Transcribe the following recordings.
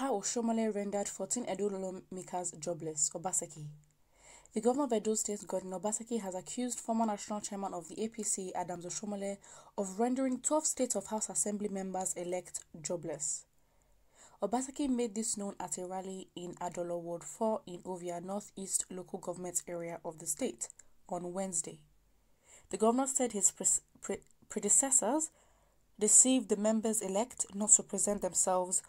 How Oshiomole rendered 14 Edo lawmakers jobless. Obaseki. The governor of Edo State, Godwin Obaseki, has accused former national chairman of the APC, Adams Oshiomole, of rendering 12 State of House Assembly members-elect jobless. Obaseki made this known at a rally in Adolo Ward 4 in Ovia Northeast local government area of the state on Wednesday. The governor said his predecessors deceived the members-elect not to present themselves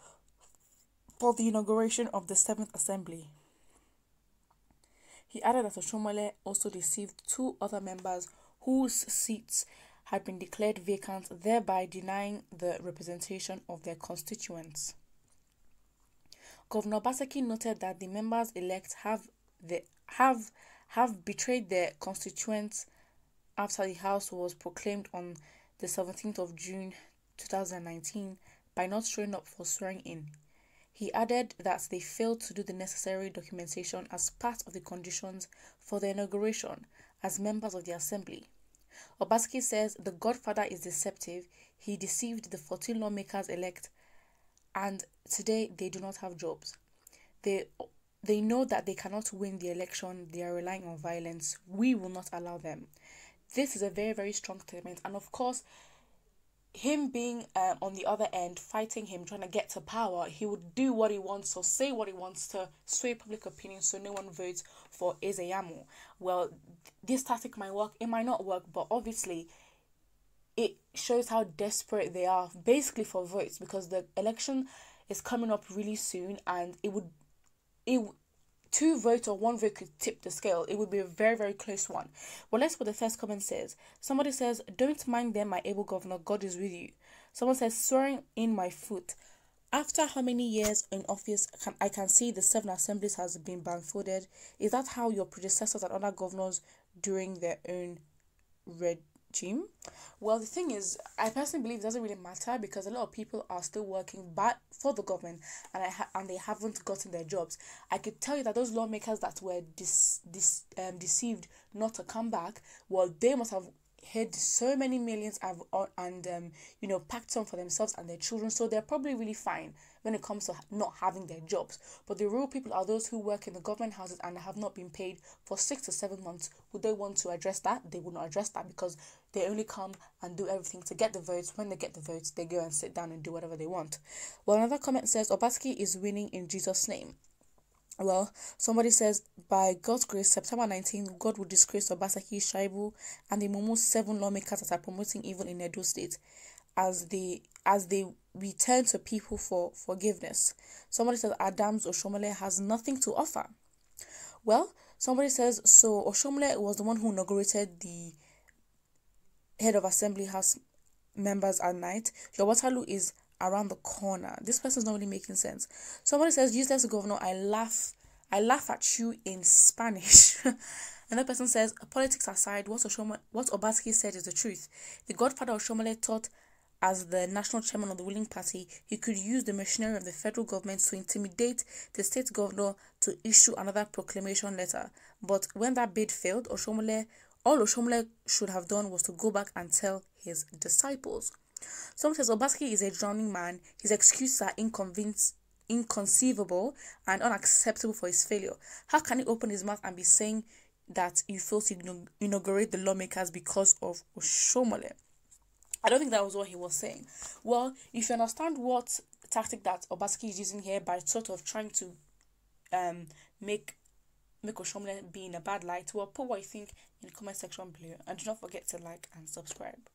for the inauguration of the 7th Assembly. He added that Oshiomole also deceived two other members whose seats had been declared vacant, thereby denying the representation of their constituents. Governor Obaseki noted that the members-elect have betrayed their constituents after the House was proclaimed on the 17th of June 2019 by not showing up for swearing in. He added that they failed to do the necessary documentation as part of the conditions for the inauguration as members of the assembly. Obaseki says the godfather is deceptive. He deceived the 14 lawmakers-elect, and today they do not have jobs. They know that they cannot win the election. They are relying on violence. We will not allow them. This is a very, very strong statement, and of course, him being on the other end, fighting him, trying to get to power, he would do what he wants or say what he wants to sway public opinion so no one votes for Ezeyamo. Well, this tactic might work, it might not work, but obviously it shows how desperate they are basically for votes, because the election is coming up really soon, and two votes or one vote could tip the scale. It would be a very, very close one. Well, let's see what the first comment says. Somebody says, "Don't mind them, my able governor. God is with you." Someone says, "Swearing in my foot. After how many years in office, I can see the 7 assemblies has been blindfolded. Is that how your predecessors and other governors during their own regime?" Well, the thing is, I personally believe it doesn't really matter, because a lot of people are still working for the government, and they haven't gotten their jobs. I could tell you that those lawmakers that were deceived not to come back, well, they must have hid so many millions and packed some for themselves and their children, so they're probably really fine when it comes to not having their jobs. But the real people are those who work in the government houses and have not been paid for 6 to 7 months. Would they want to address that? They would not address that, because they only come and do everything to get the votes. When they get the votes, they go and sit down and do whatever they want. Well, another comment says, "Obaseki is winning in Jesus' name." Well, somebody says, "By God's grace, September 19th, God will disgrace Obaseki, Shaibu, and the Momo 7 lawmakers that are promoting evil in Edo State as they return to people for forgiveness." Somebody says, "Adams Oshiomole has nothing to offer." Well, somebody says, "So Oshiomole was the one who inaugurated the head of assembly house members at night. Your Waterloo is around the corner." This person's not really making sense. Somebody says, "Useless governor, I laugh at you in Spanish." Another person says, "Politics aside, what Obaseki said is the truth. The godfather Oshiomole thought, as the national chairman of the ruling party, he could use the machinery of the federal government to intimidate the state governor to issue another proclamation letter. But when that bid failed, all Oshiomole should have done was to go back and tell his disciples." Someone says, "Obaseki is a drowning man. His excuses are inconceivable and unacceptable for his failure. How can he open his mouth and be saying that you failed to inaugurate the lawmakers because of Oshiomole?" I don't think that was what he was saying. Well, if you understand what tactic that Obaseki is using here by sort of trying to make Oshiomole be in a bad light, well, put what you think in the comment section below, and do not forget to like and subscribe.